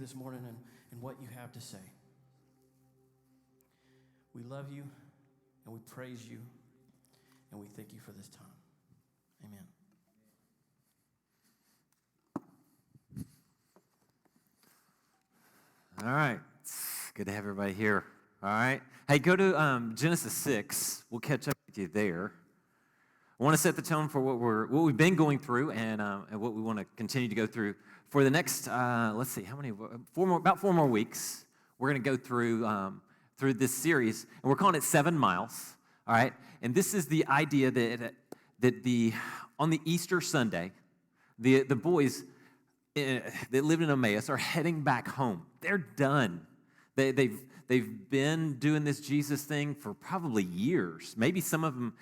this morning and what you have to say. We love you, and we praise you, and we thank you for this time. Amen. All right. It's good to have everybody here. All right. Hey, go to Genesis 6. We'll catch up with you there. I want to set the tone for what we've been going through and what we want to continue to go through for the next. Let's see, how many? About 4 more weeks. We're going to go through this series, and we're calling it 7 Miles. All right. And this is the idea that on the Easter Sunday, the boys that lived in Emmaus are heading back home. They're done. They've been doing this Jesus thing for probably years. Maybe some of them,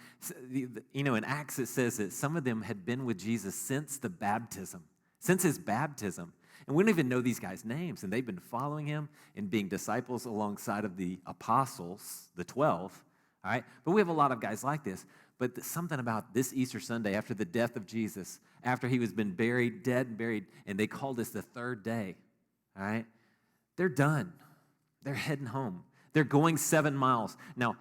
in Acts it says that some of them had been with Jesus since his baptism. And we don't even know these guys' names. And they've been following him and being disciples alongside of the apostles, the 12. All right? But we have a lot of guys like this. But something about this Easter Sunday, after the death of Jesus, after he was been buried, dead and buried, and they called this the third day, all right? They're done. They're heading home. They're going 7 miles. Now,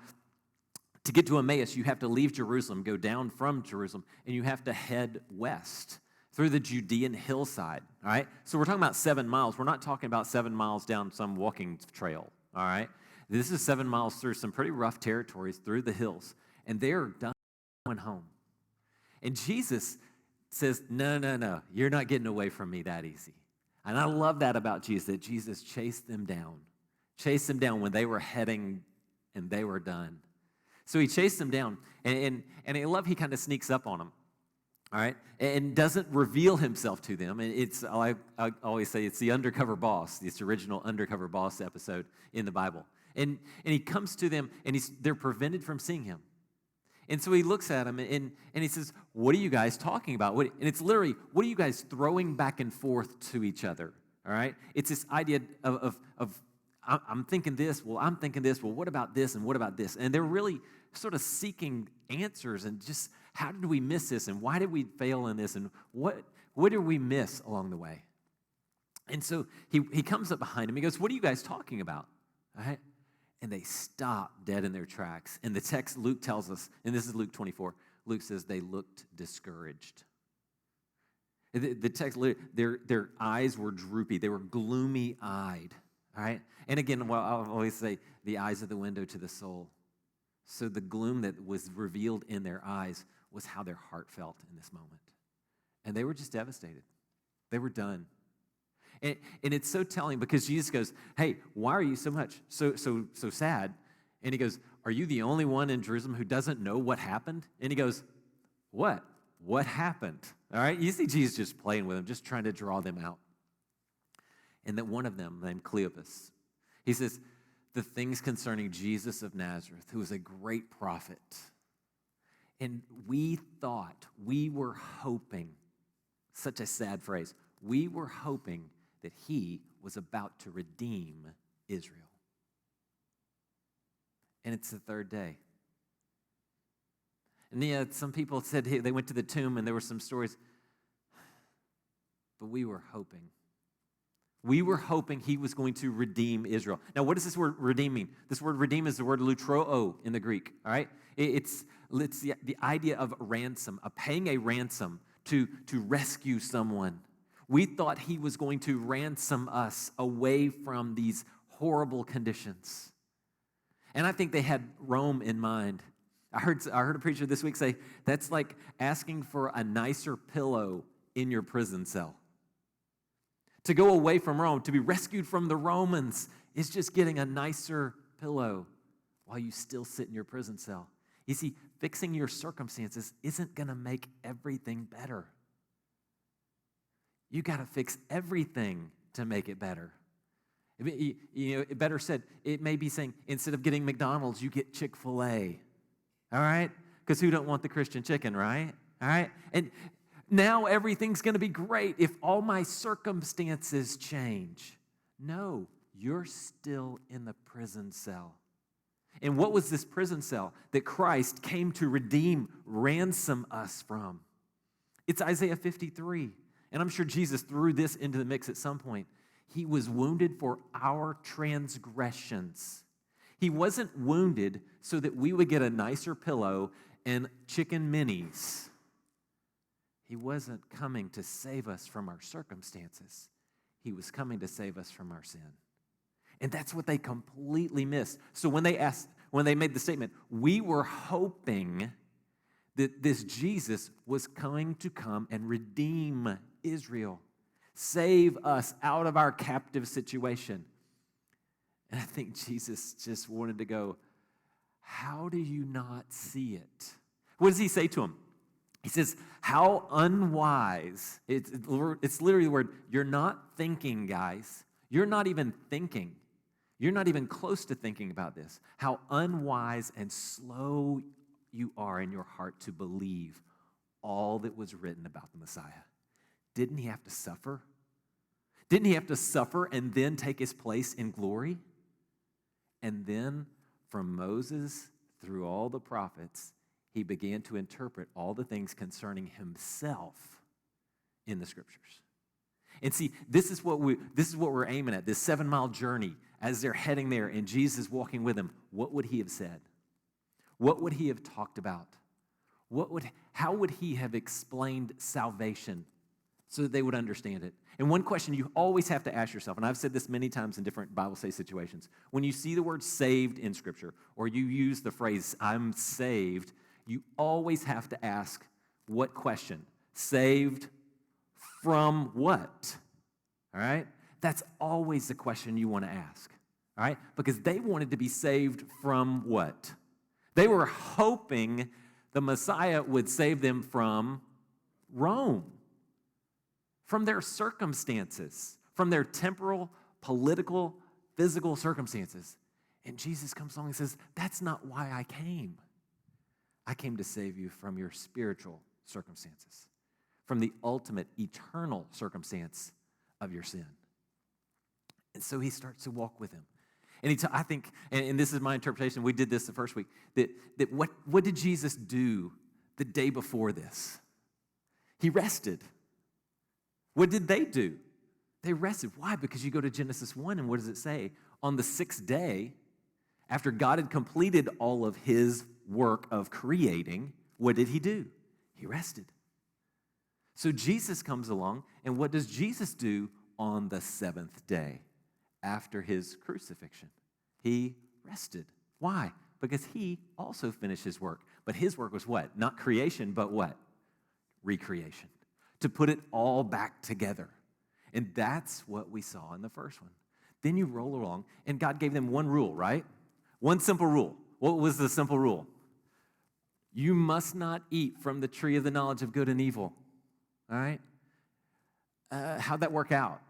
to get to Emmaus, you have to leave Jerusalem, go down from Jerusalem, and you have to head west through the Judean hillside, all right? So we're talking about 7 miles. We're not talking about 7 miles down some walking trail, all right? This is 7 miles through some pretty rough territories, through the hills, and they're done going home. And Jesus says, no, you're not getting away from me that easy. And I love that about Jesus, that Jesus chased them down when they were heading and they were done. So he chased them down, and I love he kind of sneaks up on them, all right, and doesn't reveal himself to them. And I always say it's the undercover boss, this original undercover boss episode in the Bible. And he comes to them, and they're prevented from seeing him. And so he looks at them, and he says, what are you guys talking about? And it's literally, what are you guys throwing back and forth to each other, all right? It's this idea of I'm thinking this, well, I'm thinking this, well, what about this, and what about this? And they're really sort of seeking answers, and just, how did we miss this, and why did we fail in this, and what did we miss along the way? And so he comes up behind him, he goes, what are you guys talking about, all right? And they stop dead in their tracks. And the text, Luke tells us, and this is Luke 24, Luke says they looked discouraged. The text, their eyes were droopy. They were gloomy-eyed, all right? And again, well, I'll always say, the eyes are the window to the soul. So the gloom that was revealed in their eyes was how their heart felt in this moment. And they were just devastated. They were done. And it's so telling because Jesus goes, hey, why are you so sad? And he goes, are you the only one in Jerusalem who doesn't know what happened? And he goes, what? What happened? All right, you see Jesus just playing with them, just trying to draw them out. And that one of them, named Cleopas, he says, the things concerning Jesus of Nazareth, who was a great prophet. And we were hoping, such a sad phrase, we were hoping that he was about to redeem Israel. And it's the third day. And yeah, some people said they went to the tomb and there were some stories. But we were hoping. We were hoping he was going to redeem Israel. Now, what does this word redeem mean? This word redeem is the word lutroo in the Greek, all right? It's the idea of ransom, of paying a ransom to rescue someone. We thought he was going to ransom us away from these horrible conditions. And I think they had Rome in mind. I heard a preacher this week say, that's like asking for a nicer pillow in your prison cell. To go away from Rome, to be rescued from the Romans, is just getting a nicer pillow while you still sit in your prison cell. You see, fixing your circumstances isn't going to make everything better. You got to fix everything to make it better. Better said, it may be saying, instead of getting McDonald's, you get Chick-fil-A. All right? Because who don't want the Christian chicken, right? All right? And now everything's going to be great if all my circumstances change. No, you're still in the prison cell. And what was this prison cell that Christ came to redeem, ransom us from? It's Isaiah 53. And I'm sure Jesus threw this into the mix at some point. He was wounded for our transgressions. He wasn't wounded so that we would get a nicer pillow and chicken minis. He wasn't coming to save us from our circumstances. He was coming to save us from our sin. And that's what they completely missed. So when they made the statement, we were hoping that this Jesus was going to come and redeem Israel, save us out of our captive situation. And I think Jesus just wanted to go, how do you not see it? What does he say to him? He says, how unwise. It's literally the word, you're not thinking, guys. You're not even thinking. You're not even close to thinking about this. How unwise and slow you are in your heart to believe all that was written about the Messiah. Didn't he have to suffer? Didn't he have to suffer and then take his place in glory? And then from Moses through all the prophets, he began to interpret all the things concerning himself in the scriptures. And see, this is what we're aiming at, this 7-mile journey as they're heading there and Jesus walking with them. What would he have said? What would he have talked about? How would he have explained salvation so that they would understand it? And one question you always have to ask yourself, and I've said this many times in different Bible study situations, when you see the word saved in Scripture, or you use the phrase, I'm saved, you always have to ask what question? Saved from what? All right? That's always the question you want to ask. All right? Because they wanted to be saved from what? They were hoping the Messiah would save them from Rome, from their circumstances, from their temporal, political, physical circumstances. And Jesus comes along and says, that's not why I came. I came to save you from your spiritual circumstances, from the ultimate eternal circumstance of your sin. And so he starts to walk with him. And I think, and this is my interpretation, we did this the first week, that what did Jesus do the day before this? He rested. What did they do? They rested. Why? Because you go to Genesis 1, and what does it say? On the 6th day, after God had completed all of his work of creating, what did he do? He rested. So Jesus comes along, and what does Jesus do on the 7th day after his crucifixion? He rested. Why? Because he also finished his work. But his work was what? Not creation, but what? Recreation. To put it all back together. And that's what we saw in the first one. Then you roll along, and God gave them one rule, right? One simple rule. What was the simple rule? You must not eat from the tree of the knowledge of good and evil. All right? How'd that work out?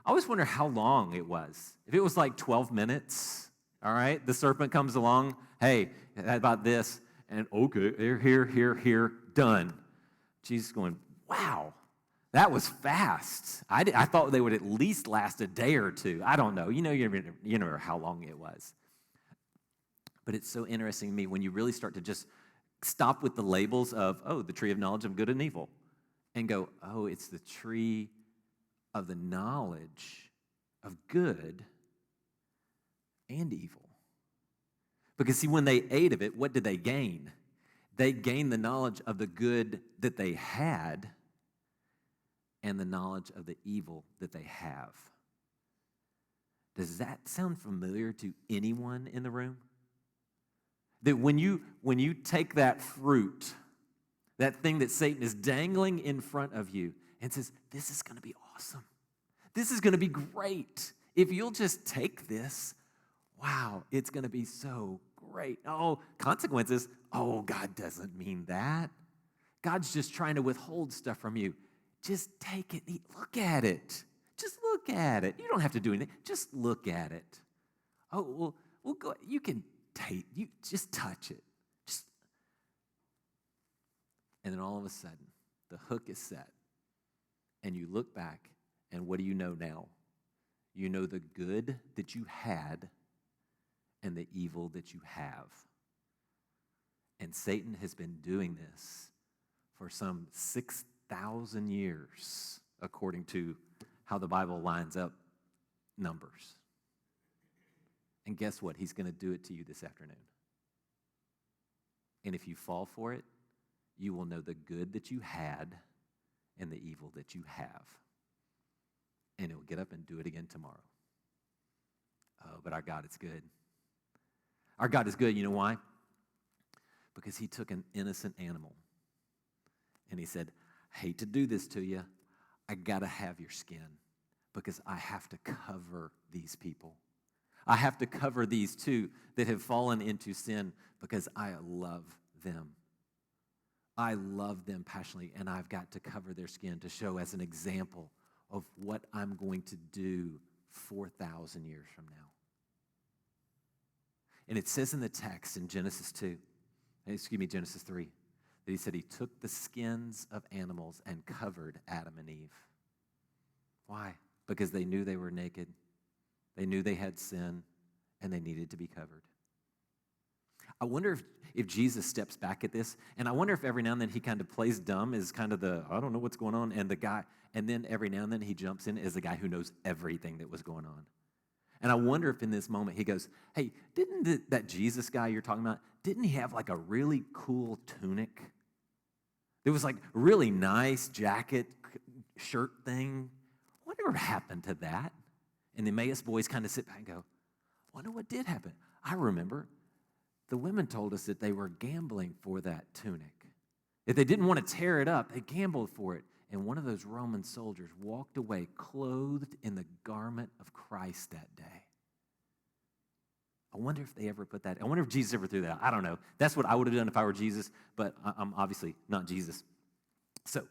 I always wonder how long it was. If it was like 12 minutes, all right? The serpent comes along, hey, how about this? And okay, here, done. Jesus going, wow, that was fast. I thought they would at least last a day or two. I don't know. You know how long it was. But it's so interesting to me when you really start to just stop with the labels of, oh, the tree of knowledge of good and evil, and go, oh, it's the tree of the knowledge of good and evil. Because see, when they ate of it, what did they gain? They gained the knowledge of the good that they had and the knowledge of the evil that they have. Does that sound familiar to anyone in the room? That when you take that fruit, that thing that Satan is dangling in front of you and says, this is going to be awesome. This is going to be great. If you'll just take this, wow, it's going to be so great. Oh, consequences. Oh, God doesn't mean that. God's just trying to withhold stuff from you. Just take it. Look at it. Just look at it. You don't have to do anything. Just look at it. Oh, well go. You can take. You just touch it. And then all of a sudden, the hook is set. And you look back, and what do you know now? You know the good that you had and the evil that you have. And Satan has been doing this for some 6,000 years, according to how the Bible lines up numbers. And guess what? He's going to do it to you this afternoon. And if you fall for it, you will know the good that you had and the evil that you have. And he'll get up and do it again tomorrow. Oh, but our God is good. Our God is good. You know why? Because he took an innocent animal and he said, I hate to do this to you. I got to have your skin because I have to cover these people. I have to cover these two that have fallen into sin because I love them. I love them passionately, and I've got to cover their skin to show as an example of what I'm going to do 4,000 years from now. And it says in the text in Genesis 3, that he said he took the skins of animals and covered Adam and Eve. Why? Because they knew they were naked. They knew they had sin, and they needed to be covered. I wonder if Jesus steps back at this, and I wonder if every now and then he kind of plays dumb as kind of the, I don't know what's going on, and then every now and then he jumps in as the guy who knows everything that was going on. And I wonder if in this moment he goes, hey, didn't that Jesus guy you're talking about, didn't he have like a really cool tunic? There was like really nice jacket, shirt thing. Whatever happened to that? And the Emmaus boys kind of sit back and go, wonder what did happen. I remember the women told us that they were gambling for that tunic. If they didn't want to tear it up, they gambled for it. And one of those Roman soldiers walked away clothed in the garment of Christ that day. I wonder if they ever put that. I wonder if Jesus ever threw that out. I don't know. That's what I would have done if I were Jesus, but I'm obviously not Jesus. So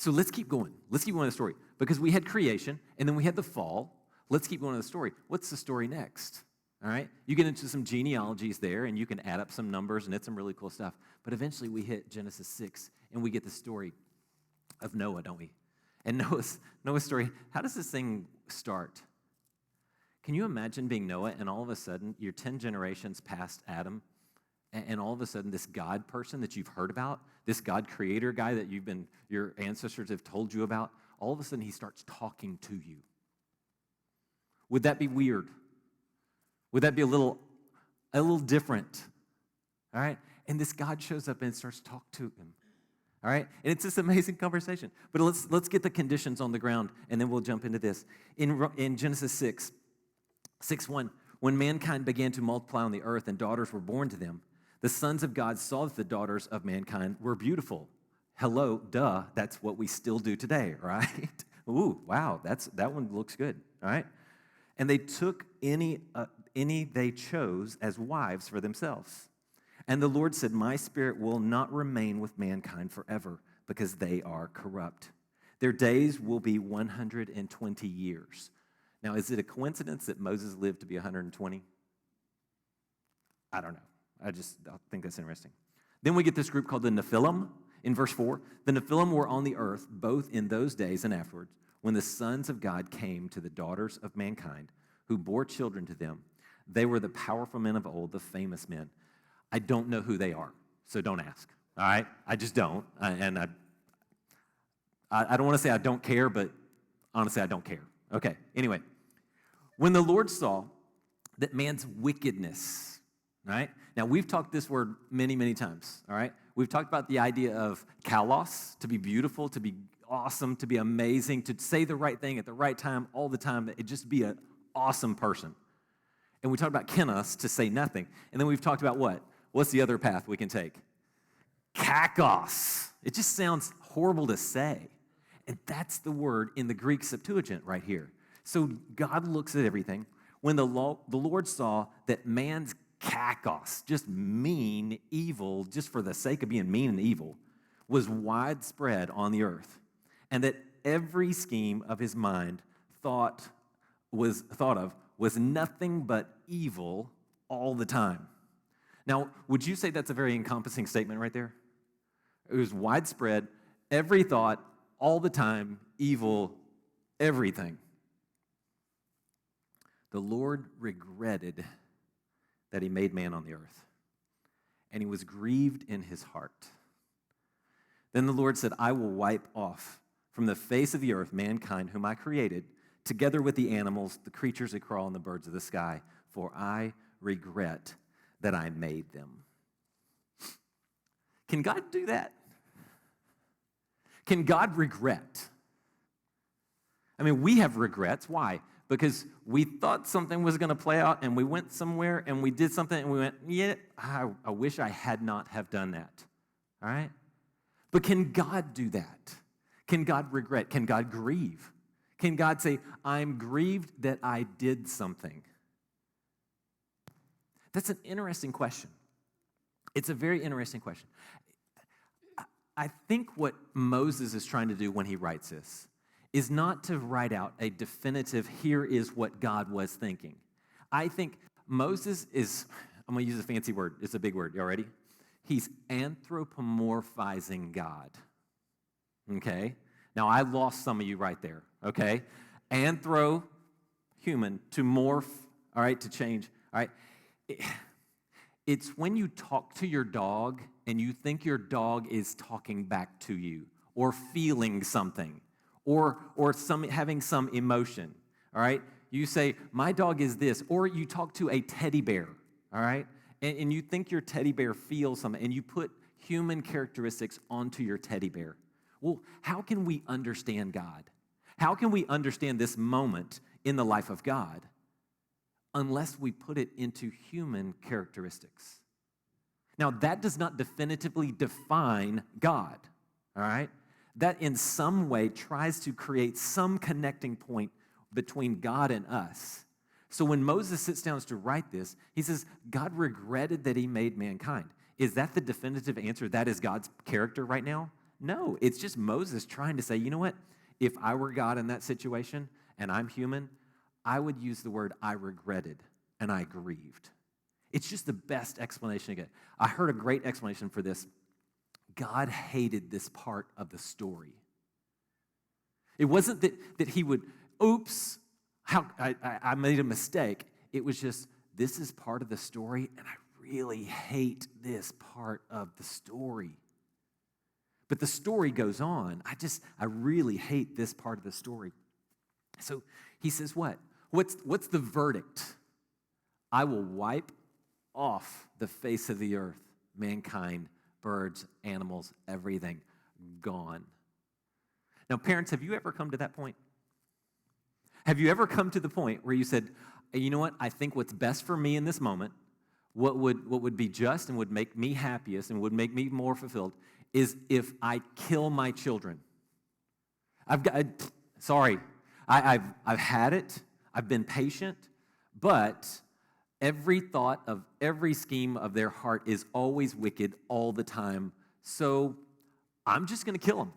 let's keep going. Let's keep going with the story. Because we had creation, and then we had the fall. Let's keep going with the story. What's the story next? All right? You get into some genealogies there, and you can add up some numbers, and it's some really cool stuff. But eventually we hit Genesis 6, and we get the story of Noah, don't we? And Noah's story, how does this thing start? Can you imagine being Noah, and all of a sudden, you're 10 generations past Adam, and all of a sudden, this God person that you've heard about, this God creator guy that your ancestors have told you about, all of a sudden, he starts talking to you. Would that be weird? Would that be a little different? All right? And this God shows up and starts to talk to him. All right? And it's this amazing conversation. But let's get the conditions on the ground, and then we'll jump into this. In Genesis 6:1, when mankind began to multiply on the earth and daughters were born to them, the sons of God saw that the daughters of mankind were beautiful. Hello, duh, that's what we still do today, right? Ooh, wow, that one looks good, all right? And they took any they chose as wives for themselves. And the Lord said, my spirit will not remain with mankind forever because they are corrupt. Their days will be 120 years. Now, is it a coincidence that Moses lived to be 120? I don't know. I think that's interesting. Then we get this group called the Nephilim in verse 4. The Nephilim were on the earth both in those days and afterwards when the sons of God came to the daughters of mankind who bore children to them. They were the powerful men of old, the famous men. I don't know who they are, so don't ask, all right? I just don't, and I don't want to say I don't care, but honestly, I don't care. Okay, anyway. When the Lord saw that man's wickedness, right? Now, we've talked this word many, many times, all right? We've talked about the idea of kalos, to be beautiful, to be awesome, to be amazing, to say the right thing at the right time, all the time, it just be an awesome person. And we talked about kenos, to say nothing. And then we've talked about what? What's the other path we can take? Kakos. It just sounds horrible to say. And that's the word in the Greek Septuagint right here. So God looks at everything. When the Lord saw that man's kakos, just mean, evil, just for the sake of being mean and evil, was widespread on the earth, and that every scheme of his mind thought of was nothing but evil all the time. Now, would you say that's a very encompassing statement right there? It was widespread, every thought, all the time, evil, everything. The Lord regretted that he made man on the earth, and he was grieved in his heart. Then the Lord said, I will wipe off from the face of the earth mankind whom I created together with the animals, the creatures that crawl, and the birds of the sky, for I regret that I made them. Can God do that? Can God regret? I mean, we have regrets. Why? Because we thought something was going to play out, and we went somewhere, and we did something, and we went, yeah, I wish I had not have done that. All right? But can God do that? Can God regret? Can God grieve? Can God say, I'm grieved that I did something? That's an interesting question. It's a very interesting question. I think what Moses is trying to do when he writes this is not to write out a definitive, here is what God was thinking. I think Moses is, I'm going to use a fancy word. It's a big word. You all ready? He's anthropomorphizing God. Okay? Now, I lost some of you right there. Okay? Anthro, human, to morph, all right, to change. All right? It's when you talk to your dog and you think your dog is talking back to you or feeling something or having some emotion, all right? You say, my dog is this, or you talk to a teddy bear, all right? And you think your teddy bear feels something, and you put human characteristics onto your teddy bear. Well, how can we understand God? How can we understand this moment in the life of God unless we put it into human characteristics? Now, that does not definitively define God, all right? That in some way tries to create some connecting point between God and us. So when Moses sits down to write this, he says, God regretted that he made mankind. Is that the definitive answer? That is God's character right now? No, it's just Moses trying to say, you know what? If I were God in that situation and I'm human, I would use the word I regretted and I grieved. It's just the best explanation I get. I heard a great explanation for this. God hated this part of the story. It wasn't that he would, oops, I made a mistake. It was just, this is part of the story, and I really hate this part of the story. But the story goes on. I really hate this part of the story. So he says what? What's the verdict? I will wipe off the face of the earth, mankind, birds, animals, everything, gone. Now, parents, have you ever come to that point? Have you ever come to the point where you said, you know what, I think what's best for me in this moment, what would be just and would make me happiest and would make me more fulfilled is if I kill my children. I've had it, I've been patient, but every thought of every scheme of their heart is always wicked all the time, so I'm just going to kill them.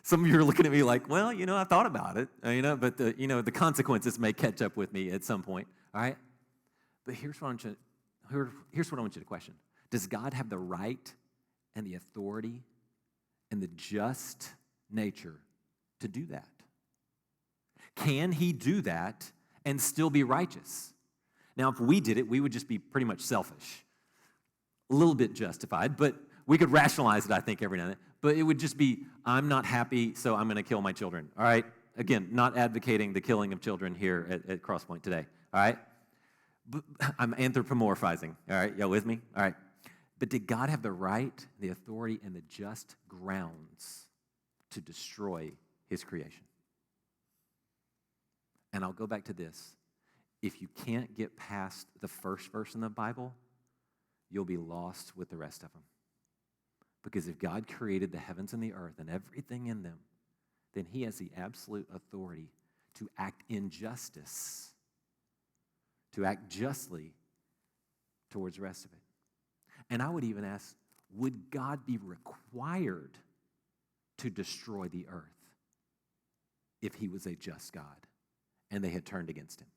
Some of you are looking at me like, well, I thought about it, but the consequences may catch up with me at some point, all right? But here's what I want you to question. Does God have the right and the authority and the just nature to do that? Can he do that and still be righteous? Now, if we did it, we would just be pretty much selfish. A little bit justified, but we could rationalize it, I think, every now and then. But it would just be, I'm not happy, so I'm going to kill my children, all right? Again, not advocating the killing of children here at Crosspoint today, all right? But I'm anthropomorphizing, all right? Y'all with me? All right. But did God have the right, the authority, and the just grounds to destroy his creation? And I'll go back to this. If you can't get past the first verse in the Bible, you'll be lost with the rest of them. Because if God created the heavens and the earth and everything in them, then he has the absolute authority to act in justice, to act justly towards the rest of it. And I would even ask, would God be required to destroy the earth if he was a just God and they had turned against him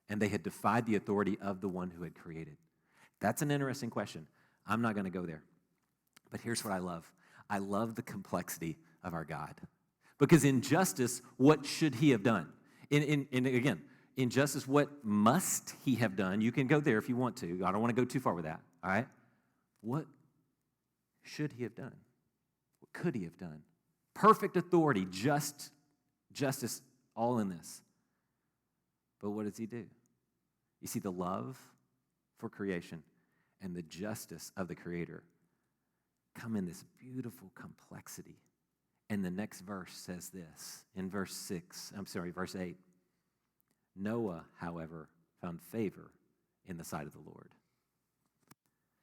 and they had defied the authority of the one who had created? That's an interesting question. I'm not going to go there. But here's what I love. I love the complexity of our God. Because in justice, what should he have done? Again, in justice, what must he have done? You can go there if you want to. I don't want to go too far with that, all right? What should he have done? What could he have done? perfect authority, justice, all in this. But what does he do? You see the love for creation and the justice of the Creator come in this beautiful complexity. And the next verse says this, in verse 8. Noah, however, found favor in the sight of the Lord.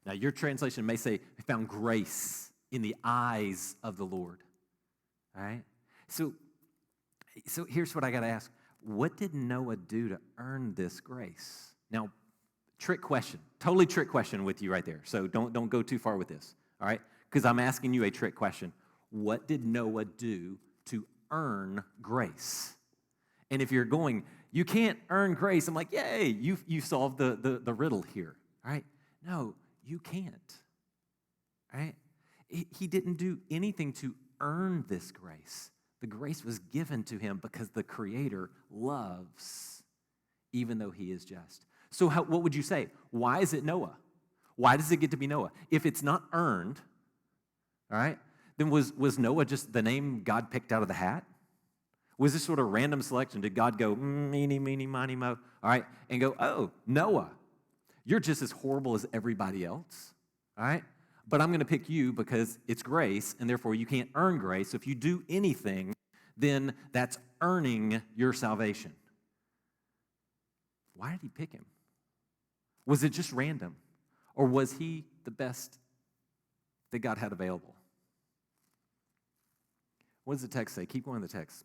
Now, your translation may say, he found grace in the eyes of the Lord. All right? So here's what I got to ask. What did Noah do to earn this grace? Now, trick question, totally trick question with you right there. So don't go too far with this, all right? Because I'm asking you a trick question. What did Noah do to earn grace? And if you're going, you can't earn grace, I'm like, yay, you solved the riddle here, all right? No, you can't, all right? He didn't do anything to earn this grace. The grace was given to him because the Creator loves, even though he is just. So what would you say? Why is it Noah? Why does it get to be Noah? If it's not earned, all right, then was Noah just the name God picked out of the hat? Was this sort of random selection? Did God go, meeny, meeny, miny, mo, all right, and go, oh, Noah, you're just as horrible as everybody else, all right? But I'm going to pick you because it's grace, and therefore you can't earn grace. So if you do anything, then that's earning your salvation. Why did he pick him? Was it just random? Or was he the best that God had available? What does the text say? Keep going to the text.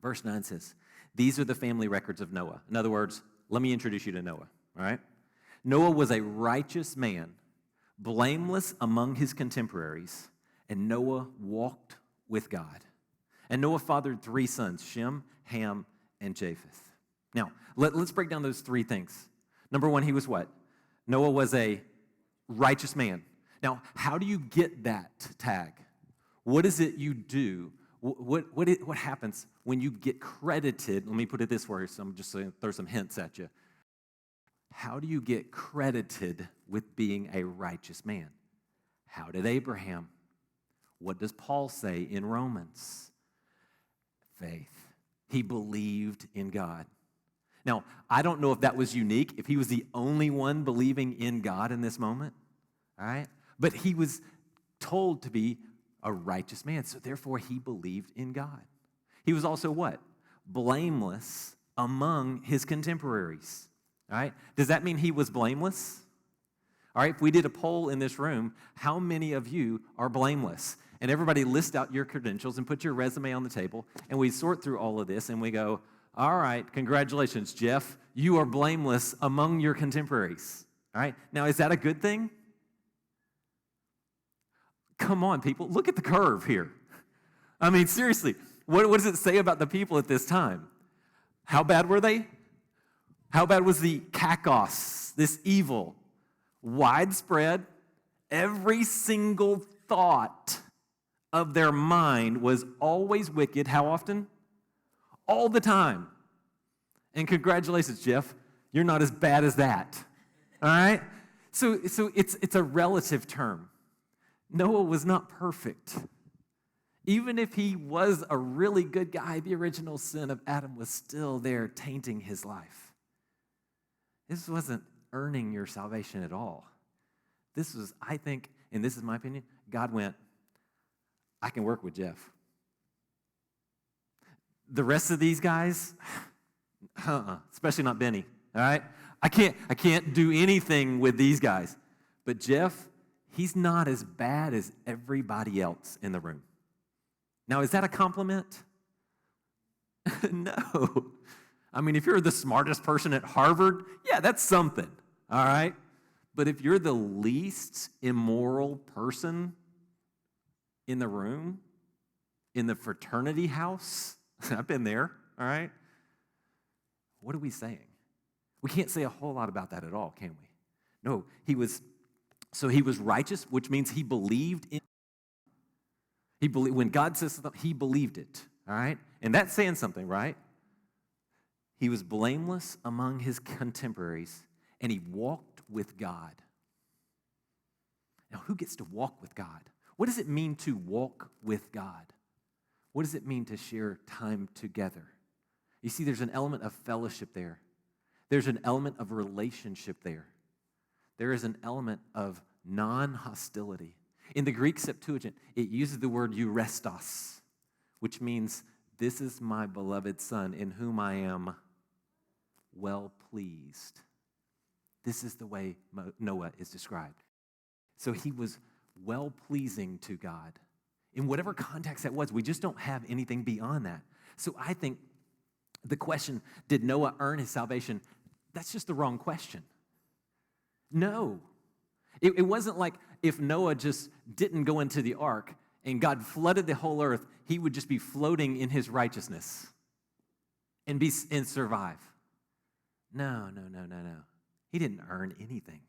Verse 9 says, these are the family records of Noah. In other words, let me introduce you to Noah, all right? Noah was a righteous man, blameless among his contemporaries, and Noah walked with God. And Noah fathered 3 sons, Shem, Ham, and Japheth. Now, let's break down those 3 things. Number 1, he was what? Noah was a righteous man. Now, how do you get that tag? What is it you do? What happens when you get credited? Let me put it this way, so I'm just going to throw some hints at you. How do you get credited with being a righteous man? How did Abraham? What does Paul say in Romans? Faith. He believed in God. Now, I don't know if that was unique, if he was the only one believing in God in this moment, all right? But he was told to be a righteous man, so therefore he believed in God. He was also what? Blameless among his contemporaries, all right? Does that mean he was blameless? All right, if we did a poll in this room, how many of you are blameless? And everybody list out your credentials and put your resume on the table, and we sort through all of this, and we go, all right, congratulations, Jeff. You are blameless among your contemporaries. All right, now is that a good thing? Come on, people, look at the curve here. I mean, seriously, what does it say about the people at this time? How bad were they? How bad was the kakos, this evil? Widespread. Every single thought of their mind was always wicked. How often? All the time. And congratulations, Jeff. You're not as bad as that. All right? So it's a relative term. Noah was not perfect. Even if he was a really good guy, the original sin of Adam was still there tainting his life. This wasn't earning your salvation at all. This was, I think, and this is my opinion, God went, I can work with Jeff. The rest of these guys, especially not Benny, all right? I can't do anything with these guys. But Jeff, he's not as bad as everybody else in the room. Now, is that a compliment? No. I mean, if you're the smartest person at Harvard, yeah, that's something, all right? But if you're the least immoral person in the room, in the fraternity house, I've been there, all right? What are we saying? We can't say a whole lot about that at all, can we? No, he was righteous, which means he believed in. When God says something, he believed it, all right? And that's saying something, right? He was blameless among his contemporaries, and he walked with God. Now, who gets to walk with God? What does it mean to walk with God? What does it mean to share time together? You see, there's an element of fellowship there. There's an element of relationship there. There is an element of non-hostility. In the Greek Septuagint, it uses the word eurestos, which means, this is my beloved Son in whom I am well pleased. This is the way Noah is described. So he was well-pleasing to God. In whatever context that was, we just don't have anything beyond that. So I think the question, did Noah earn his salvation? That's just the wrong question. No. It wasn't like if Noah just didn't go into the ark and God flooded the whole earth, he would just be floating in his righteousness and survive. No. He didn't earn anything.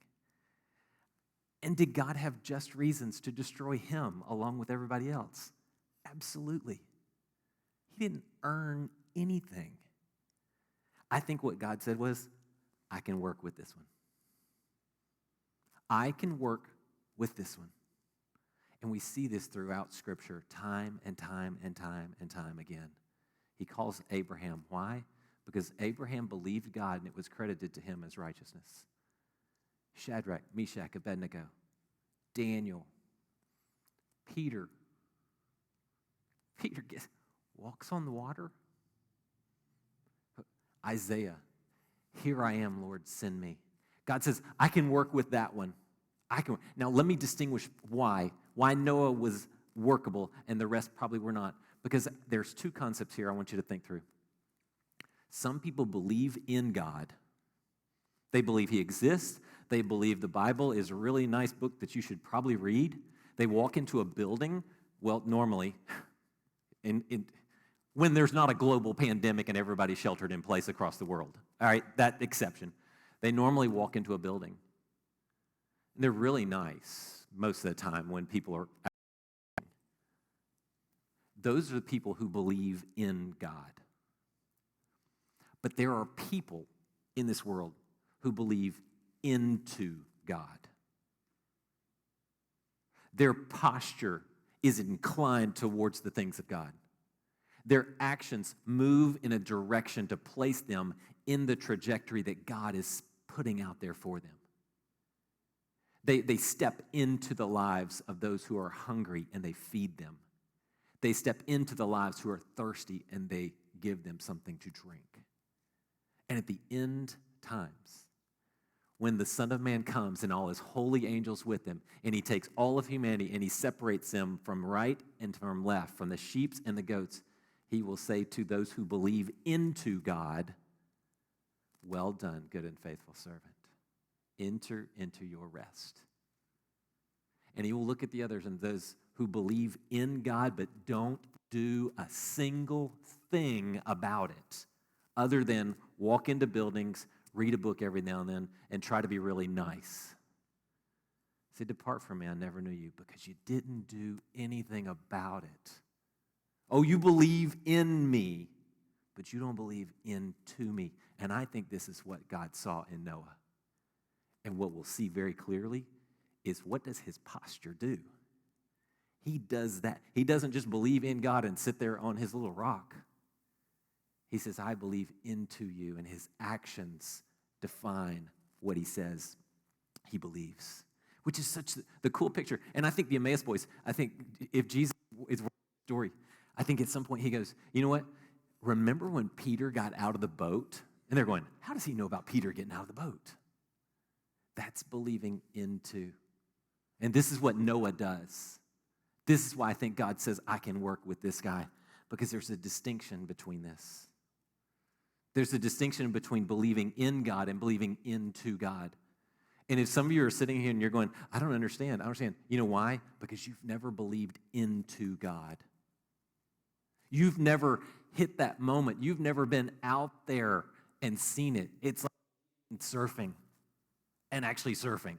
And did God have just reasons to destroy him along with everybody else? Absolutely. He didn't earn anything. I think what God said was, I can work with this one. I can work with this one. And we see this throughout Scripture time and time and time and time again. He calls Abraham. Why? Because Abraham believed God and it was credited to him as righteousness. Shadrach, Meshach, Abednego, Daniel, Peter. Peter walks on the water. Isaiah, here I am, Lord, send me. God says, I can work with that one. Now, let me distinguish why Noah was workable and the rest probably were not. Because there's two concepts here I want you to think through. Some people believe in God. They believe he exists. They believe the Bible is a really nice book that you should probably read. They walk into a building, well, normally, when there's not a global pandemic and everybody's sheltered in place across the world. All right, that exception. They normally walk into a building. They're really nice most of the time when people are. Those are the people who believe in God. But there are people in this world who believe into God. Their posture is inclined towards the things of God. Their actions move in a direction to place them in the trajectory that God is putting out there for them. They step into the lives of those who are hungry and they feed them. They step into the lives who are thirsty and they give them something to drink. And at the end times, when the Son of Man comes and all his holy angels with him, and he takes all of humanity and he separates them from right and from left, from the sheep and the goats, he will say to those who believe into God, well done, good and faithful servant. Enter into your rest. And he will look at the others and those who believe in God but don't do a single thing about it other than walk into buildings, read a book every now and then, and try to be really nice. Say, depart from me, I never knew you, because you didn't do anything about it. Oh, you believe in me, but you don't believe into me. And I think this is what God saw in Noah. And what we'll see very clearly is, what does his posture do? He does that. He doesn't just believe in God and sit there on his little rock. He says, I believe into you, and his actions define what he says he believes, which is such the cool picture. And I think the Emmaus boys, I think if Jesus is the story, I think at some point he goes, you know what? Remember when Peter got out of the boat? And they're going, how does he know about Peter getting out of the boat? That's believing into. And this is what Noah does. This is why I think God says, I can work with this guy, because there's a distinction between this. There's a distinction between believing in God and believing into God. And if some of you are sitting here and you're going, I don't understand. You know why? Because you've never believed into God. You've never hit that moment. You've never been out there and seen it. It's like surfing and actually surfing.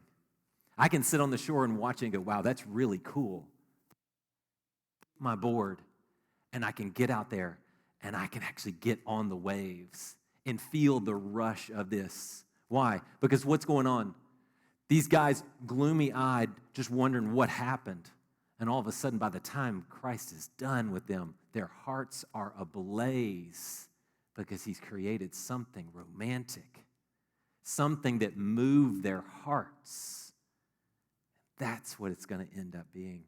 I can sit on the shore and watch it and go, wow, that's really cool. My board, and I can get out there and I can actually get on the waves and feel the rush of this. Why? Because what's going on? These guys, gloomy-eyed, just wondering what happened. And all of a sudden, by the time Christ is done with them, their hearts are ablaze because he's created something romantic, something that moved their hearts. That's what it's going to end up being.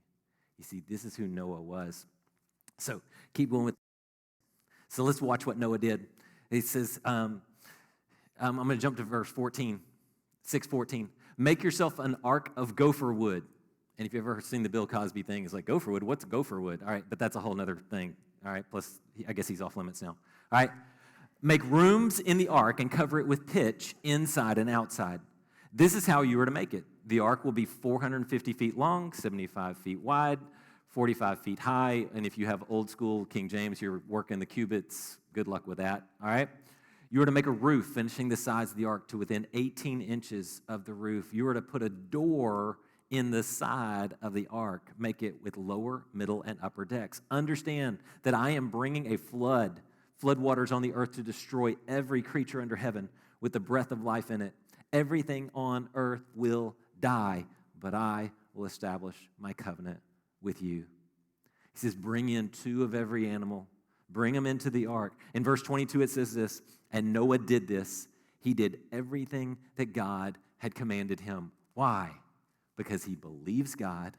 You see, this is who Noah was. So keep going with. So let's watch what Noah did. It says, I'm going to jump to verse 14, 6:14. Make yourself an ark of gopher wood. And if you've ever seen the Bill Cosby thing, it's like, gopher wood, what's gopher wood? All right, but that's a whole other thing. All right, plus, I guess he's off limits now. All right, make rooms in the ark and cover it with pitch inside and outside. This is how you are to make it. The ark will be 450 feet long, 75 feet wide, 45 feet high. And if you have old school King James, you're working the cubits. Good luck with that. All right. You are to make a roof, finishing the sides of the ark to within 18 inches of the roof. You are to put a door in the side of the ark. Make it with lower, middle, and upper decks. Understand that I am bringing a flood waters on the earth to destroy every creature under heaven with the breath of life in it. Everything on earth will die, but I will establish my covenant with you. He says, bring in 2 of every animal. Bring them into the ark. In verse 22, it says this, and Noah did this. He did everything that God had commanded him. Why? Because he believes God,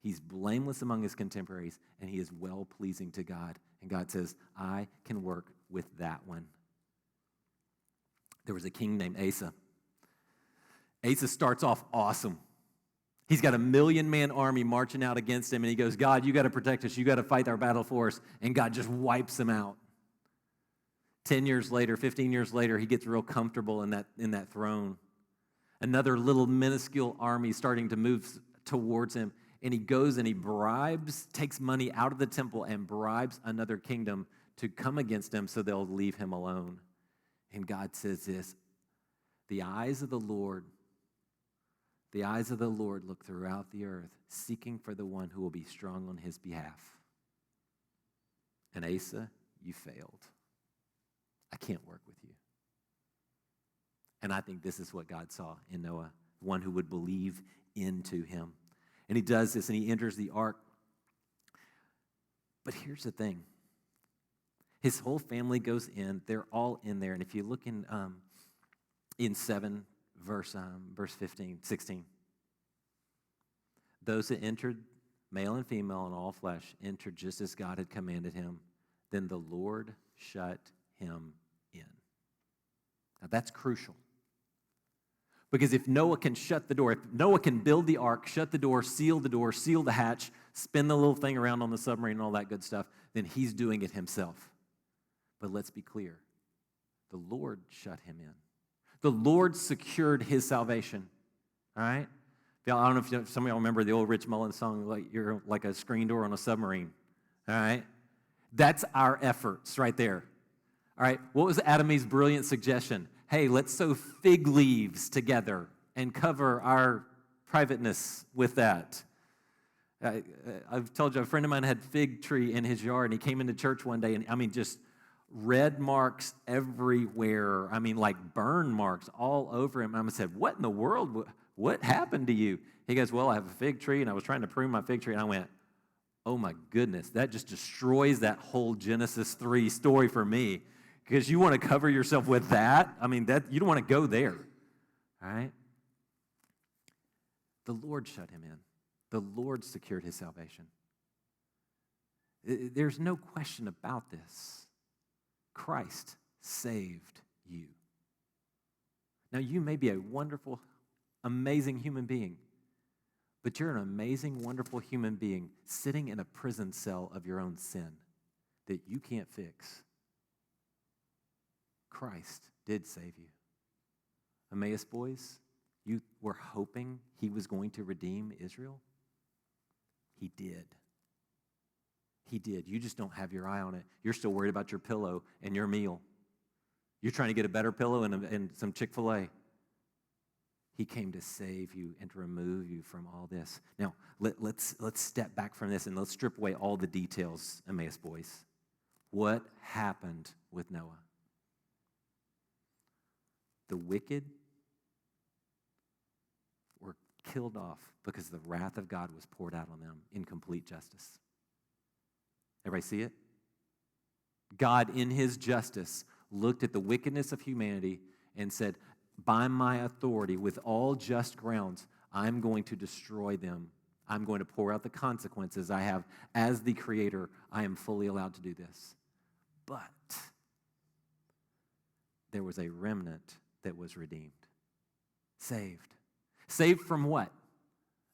he's blameless among his contemporaries, and he is well-pleasing to God. And God says, I can work with that one. There was a king named Asa. Asa starts off awesome. He's got a 1,000,000-man army marching out against him, and he goes, God, you got to protect us. You got to fight our battle for us. And God just wipes him out. 10 years later, 15 years later, he gets real comfortable in that throne. Another little minuscule army starting to move towards him, and he goes and he takes money out of the temple and bribes another kingdom to come against him so they'll leave him alone. And God says this, the eyes of the Lord look throughout the earth, seeking for the one who will be strong on his behalf. And Asa, you failed. I can't work with you. And I think this is what God saw in Noah, one who would believe into him. And he does this, and he enters the ark. But here's the thing. His whole family goes in. They're all in there. And if you look in 7, verse 16. Those that entered, male and female and all flesh, entered just as God had commanded him. Then the Lord shut him in. Now that's crucial. Because if Noah can shut the door, if Noah can build the ark, shut the door, seal the hatch, spin the little thing around on the submarine and all that good stuff, then he's doing it himself. But let's be clear. The Lord shut him in. The Lord secured his salvation. All right? I don't know if some of y'all remember the old Rich Mullins song, like you're like a screen door on a submarine. All right? That's our efforts right there. All right? What was Adam Eve's brilliant suggestion? Hey, let's sew fig leaves together and cover our privateness with that. I've told you, a friend of mine had fig tree in his yard, and he came into church one day, and just red marks everywhere. Like burn marks all over him. I said, what in the world? What happened to you? He goes, well, I have a fig tree, and I was trying to prune my fig tree. And I went, oh, my goodness, that just destroys that whole Genesis 3 story for me. Because you want to cover yourself with that? That you don't want to go there. All right? The Lord shut him in. The Lord secured his salvation. There's no question about this. Christ saved you. Now, you may be a wonderful, amazing human being, but you're an amazing, wonderful human being sitting in a prison cell of your own sin that you can't fix. Christ did save you. Emmaus boys, you were hoping he was going to redeem Israel? He did. He did. You just don't have your eye on it. You're still worried about your pillow and your meal. You're trying to get a better pillow and some Chick-fil-A. He came to save you and to remove you from all this. Now, let's step back from this and let's strip away all the details, Emmaus boys. What happened with Noah? The wicked were killed off because the wrath of God was poured out on them in complete justice. Everybody see it? God, in his justice, looked at the wickedness of humanity and said, by my authority, with all just grounds, I'm going to destroy them. I'm going to pour out the consequences I have. As the Creator, I am fully allowed to do this. But there was a remnant that was redeemed. Saved. Saved from what?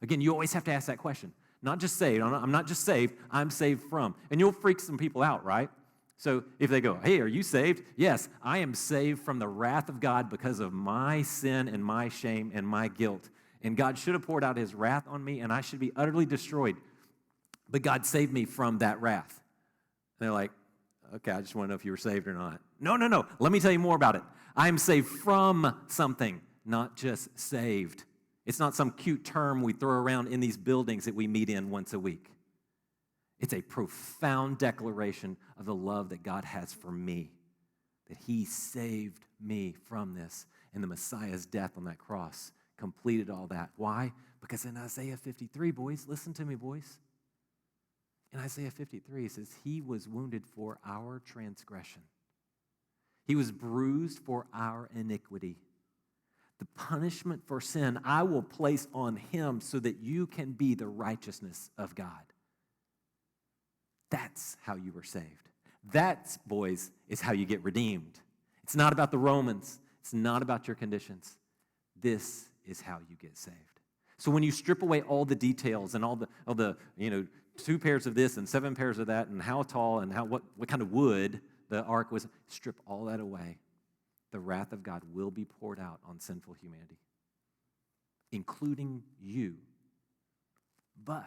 Again, you always have to ask that question. Not just saved. I'm not just saved. I'm saved from. And you'll freak some people out, right? So if they go, hey, are you saved? Yes, I am saved from the wrath of God because of my sin and my shame and my guilt. And God should have poured out his wrath on me, and I should be utterly destroyed. But God saved me from that wrath. And they're like, okay, I just want to know if you were saved or not. No. Let me tell you more about it. I am saved from something, not just saved. It's not some cute term we throw around in these buildings that we meet in once a week. It's a profound declaration of the love that God has for me, that he saved me from this, and the Messiah's death on that cross completed all that. Why? Because in Isaiah 53, boys, listen to me, boys. In Isaiah 53, it says, he was wounded for our transgression. He was bruised for our iniquity. The punishment for sin I will place on him so that you can be the righteousness of God. That's how you were saved. That, boys, is how you get redeemed. It's not about the Romans. It's not about your conditions. This is how you get saved. So when you strip away all the details and all the 2 pairs of this and 7 pairs of that and how tall and what kind of wood the ark was, strip all that away. The wrath of God will be poured out on sinful humanity, including you. But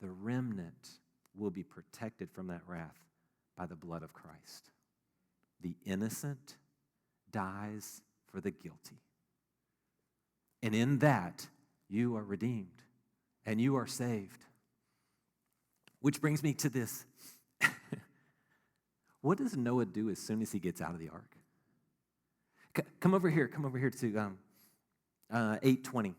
the remnant will be protected from that wrath by the blood of Christ. The innocent dies for the guilty. And in that, you are redeemed and you are saved. Which brings me to this. What does Noah do as soon as he gets out of the ark? Come over here to 8:20.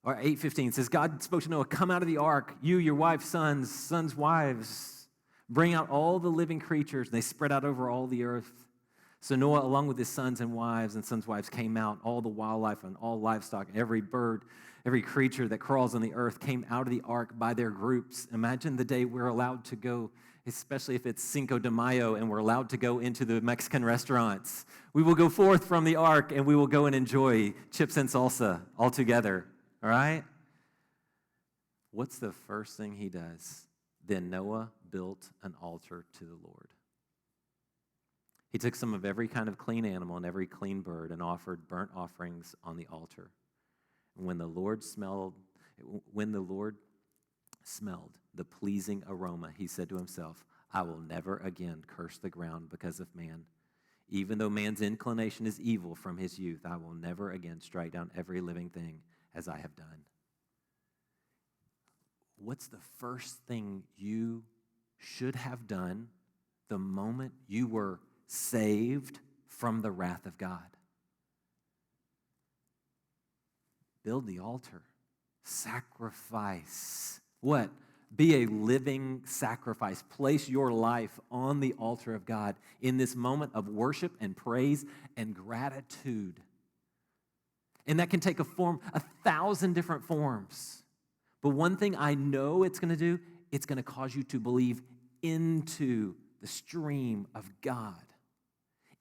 Or 8:15 says, God spoke to Noah, come out of the ark, you, your wife, sons, wives. Bring out all the living creatures. And they spread out over all the earth. So Noah, along with his sons and wives and sons' wives, came out. All the wildlife and all livestock, every bird, every creature that crawls on the earth came out of the ark by their groups. Imagine the day we're allowed to go, especially if it's Cinco de Mayo and we're allowed to go into the Mexican restaurants. We will go forth from the ark and we will go and enjoy chips and salsa all together. All right? What's the first thing he does? Then Noah built an altar to the Lord. He took some of every kind of clean animal and every clean bird and offered burnt offerings on the altar. And when the Lord smelled the pleasing aroma, he said to himself, I will never again curse the ground because of man. Even though man's inclination is evil from his youth, I will never again strike down every living thing as I have done. What's the first thing you should have done the moment you were saved from the wrath of God? Build the altar. Sacrifice. What? Be a living sacrifice. Place your life on the altar of God in this moment of worship and praise and gratitude. And that can take a form, 1,000 different forms. But one thing I know it's going to do, it's going to cause you to believe into the stream of God,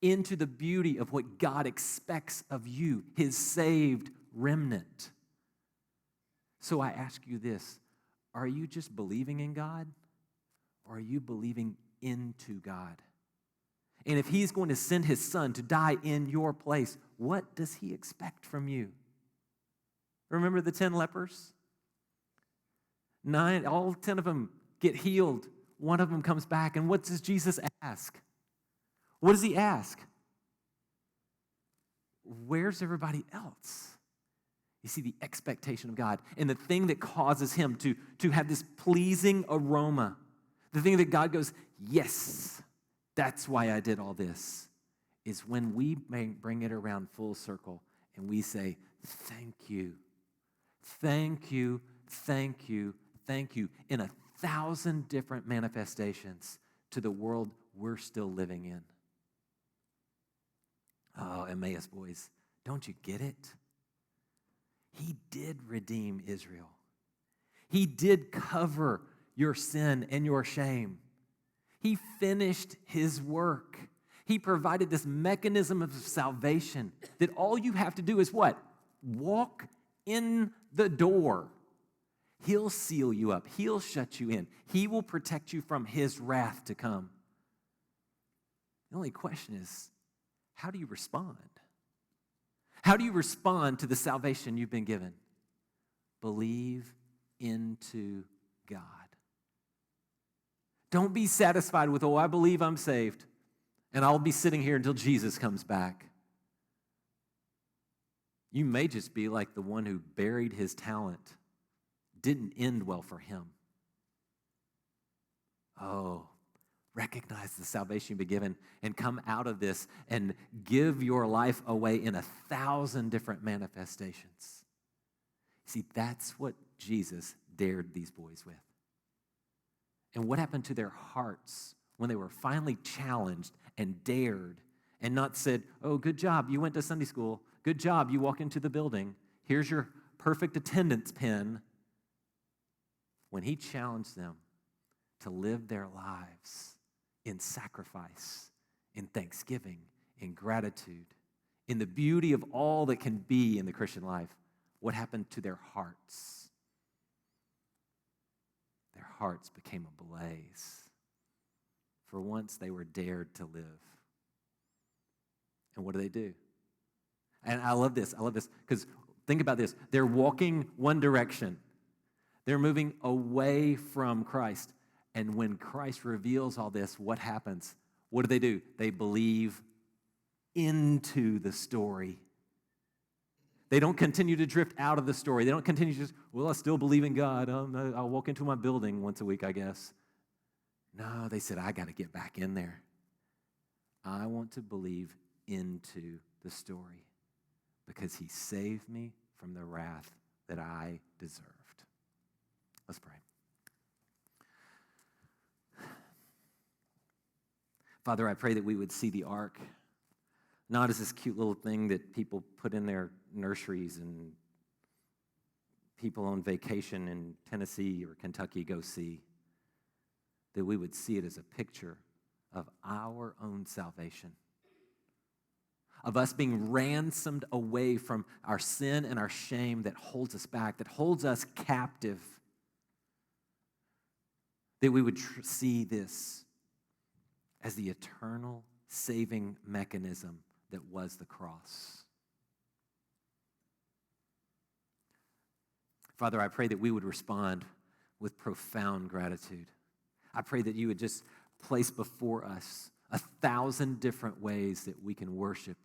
into the beauty of what God expects of you, his saved remnant. So I ask you this, are you just believing in God, or are you believing into God? And if he's going to send his son to die in your place, what does he expect from you? Remember the 10 lepers? 9, all 10 of them get healed. One of them comes back, and what does Jesus ask? What does he ask? Where's everybody else? You see the expectation of God, and the thing that causes him to have this pleasing aroma, the thing that God goes, yes, that's why I did all this, is when we bring it around full circle and we say, thank you, thank you, thank you, thank you, in 1,000 different manifestations to the world we're still living in. Oh, Emmaus boys, don't you get it? He did redeem Israel. He did cover your sin and your shame. He finished his work. He provided this mechanism of salvation that all you have to do is what? Walk in the door. He'll seal you up. He'll shut you in. He will protect you from his wrath to come. The only question is, how do you respond? How do you respond to the salvation you've been given? Believe into God. Don't be satisfied with, oh, I believe I'm saved, and I'll be sitting here until Jesus comes back. You may just be like the one who buried his talent. Didn't end well for him. Oh, recognize the salvation you've been given and come out of this and give your life away in 1,000 different manifestations. See, that's what Jesus dared these boys with. And what happened to their hearts when they were finally challenged and dared and not said, oh, good job, you went to Sunday school. Good job, you walk into the building. Here's your perfect attendance pin. When he challenged them to live their lives in sacrifice, in thanksgiving, in gratitude, in the beauty of all that can be in the Christian life, what happened to their hearts? Their hearts became ablaze. For once, they were dared to live. And what do? And I love this, because think about this. They're walking one direction. They're moving away from Christ. And when Christ reveals all this, what happens? What do? They believe into the story. They don't continue to drift out of the story. They don't continue to just, well, I still believe in God. I'll walk into my building once a week, I guess. No, they said, I got to get back in there. I want to believe into the story because he saved me from the wrath that I deserved. Let's pray. Father, I pray that we would see the ark not as this cute little thing that people put in their nurseries and people on vacation in Tennessee or Kentucky go see, that we would see it as a picture of our own salvation, of us being ransomed away from our sin and our shame that holds us back, that holds us captive, that we would see this as the eternal saving mechanism that was the cross. Father, I pray that we would respond with profound gratitude. I pray that you would just place before us 1,000 different ways that we can worship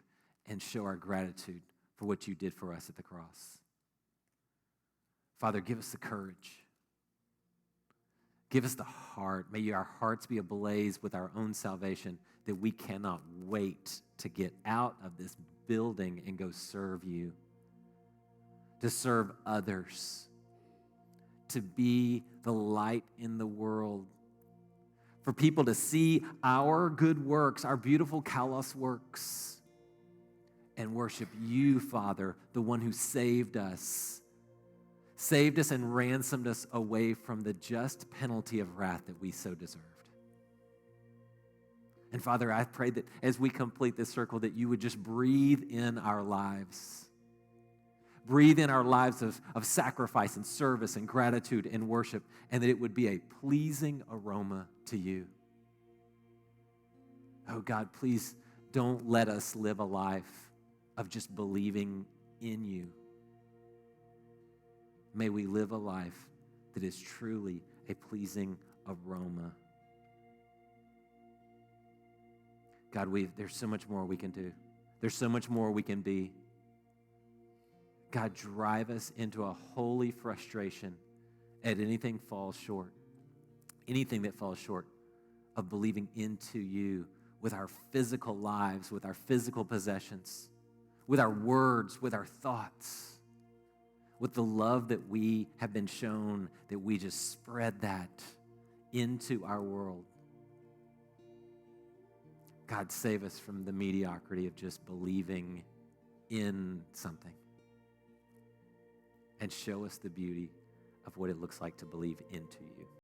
and show our gratitude for what you did for us at the cross. Father, give us the courage. Give us the heart. May our hearts be ablaze with our own salvation, that we cannot wait to get out of this building and go serve you, to serve others, to be the light in the world, for people to see our good works, our beautiful kalos works, and worship you, Father, the one who saved us and ransomed us away from the just penalty of wrath that we so deserved. And Father, I pray that as we complete this circle, that you would just breathe in our lives. Breathe in our lives of sacrifice and service and gratitude and worship, and that it would be a pleasing aroma to you. Oh God, please don't let us live a life of just believing in you. May we live a life that is truly a pleasing aroma. God, there's so much more we can do. There's so much more we can be. God, drive us into a holy frustration at anything that falls short of believing into you with our physical lives, with our physical possessions, with our words, with our thoughts, with the love that we have been shown, that we just spread that into our world. God, save us from the mediocrity of just believing in something, and show us the beauty of what it looks like to believe into you.